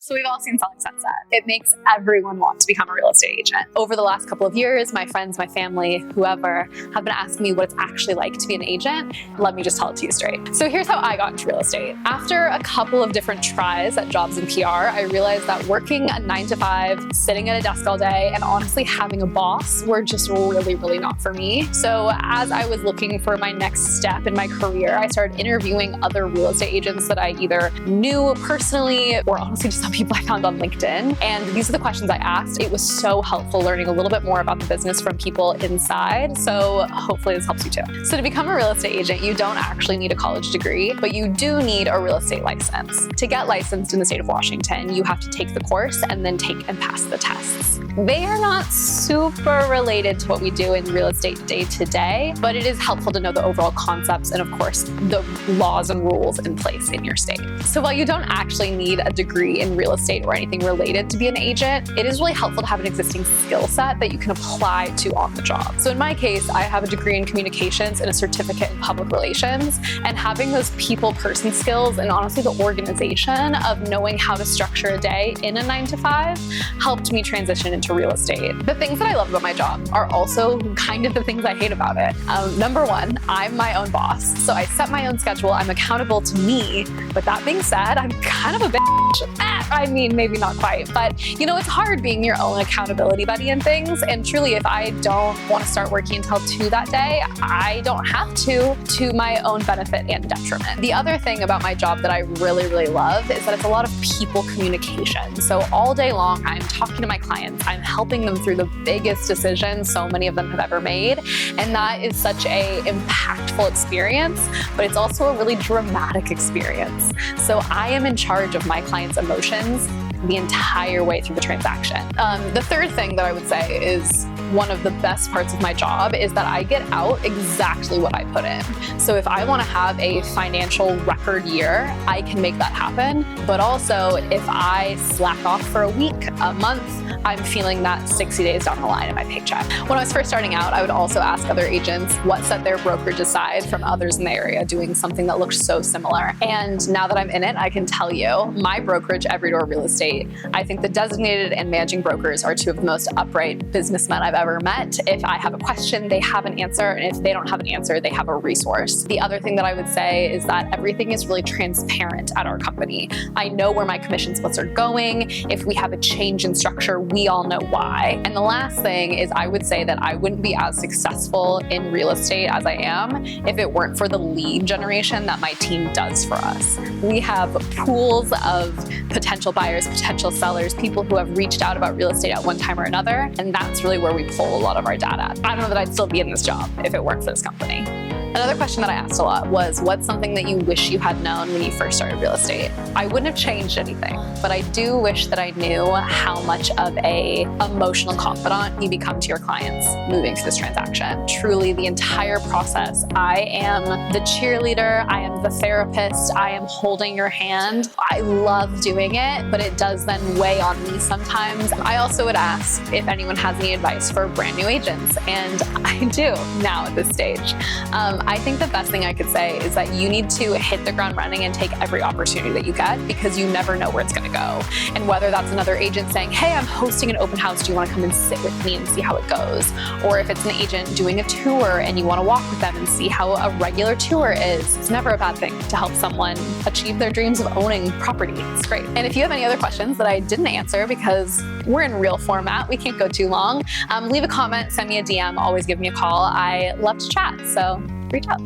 So we've all seen Selling Sunset. It makes everyone want to become a real estate agent. Over the last couple of years, my friends, my family, whoever, have been asking me what it's actually like to be an agent. Let me just tell it to you straight. So here's how I got into real estate. After a couple of different tries at jobs in PR, I realized that working a 9-to-5, sitting at a desk all day, and honestly having a boss were just really not for me. So as I was looking for my next step in my career, I started interviewing other real estate agents that I either knew personally or honestly just some people I found on LinkedIn. And these are the questions I asked. It was so helpful learning a little bit more about the business from people inside. So hopefully this helps you too. So to become a real estate agent, you don't actually need a college degree, but you do need a real estate license. To get licensed in the state of Washington, you have to take the course and then take and pass the tests. They are not super related to what we do in real estate day to day, but it is helpful to know the overall concepts and of course the laws and rules in place in your state. So while you don't actually need a degree in real estate or anything related to be an agent, it is really helpful to have an existing skill set that you can apply to on the job. So in my case, I have a degree in communications and a certificate in public relations, and having those people-person skills and honestly the organization of knowing how to structure a day in a 9-to-5 helped me transition into real estate. The things that I love about my job are also kind of the things I hate about it. Number one, I'm my own boss. So I set my own schedule. I'm accountable to me. But that being said, I'm kind of a bitch. I mean, maybe not quite, but you know, it's hard being your own accountability buddy and things. And truly, if I don't want to start working until 2 that day, I don't have to my own benefit and detriment. The other thing about my job that I really love is that it's a lot of people communication. So all day long, I'm talking to my clients. I'm helping them through the biggest decisions so many of them have ever made. And that is such a impactful experience, but it's also a really dramatic experience. So I am in charge of my clients' emotions the entire way through the transaction. The third thing that I would say is one of the best parts of my job is that I get out exactly what I put in. So if I want to have a financial record year, I can make that happen. But also if I slack off for a week, a month, I'm feeling that 60 days down the line in my paycheck. When I was first starting out, I would also ask other agents what set their brokerage aside from others in the area doing something that looked so similar. And now that I'm in it, I can tell you, my brokerage, Every Door Real Estate, I think the designated and managing brokers are two of the most upright businessmen I've ever met. If I have a question, they have an answer. And if they don't have an answer, they have a resource. The other thing that I would say is that everything is really transparent at our company. I know where my commission splits are going. If we have a change in structure, we all know why. And the last thing is I would say that I wouldn't be as successful in real estate as I am if it weren't for the lead generation that my team does for us. We have pools of potential buyers, potential sellers, people who have reached out about real estate at one time or another, and that's really where we pull a lot of our data. I don't know that I'd still be in this job if it weren't for this company. Another question that I asked a lot was, what's something that you wish you had known when you first started real estate? I wouldn't have changed anything, but I do wish that I knew how much of a emotional confidant you become to your clients moving through this transaction. Truly, the entire process, I am the cheerleader, I am the therapist, I am holding your hand. I love doing it, but it does then weigh on me sometimes. I also would ask if anyone has any advice for brand new agents, and I do now at this stage. I think the best thing I could say is that you need to hit the ground running and take every opportunity that you get, because you never know where it's going to go. And whether that's another agent saying, hey, I'm hosting an open house, do you want to come and sit with me and see how it goes? Or if it's an agent doing a tour and you want to walk with them and see how a regular tour is, it's never a bad thing to help someone achieve their dreams of owning property. It's great. And if you have any other questions that I didn't answer because we're in real format, we can't go too long, leave a comment, send me a DM, always give me a call. I love to chat, so reach out.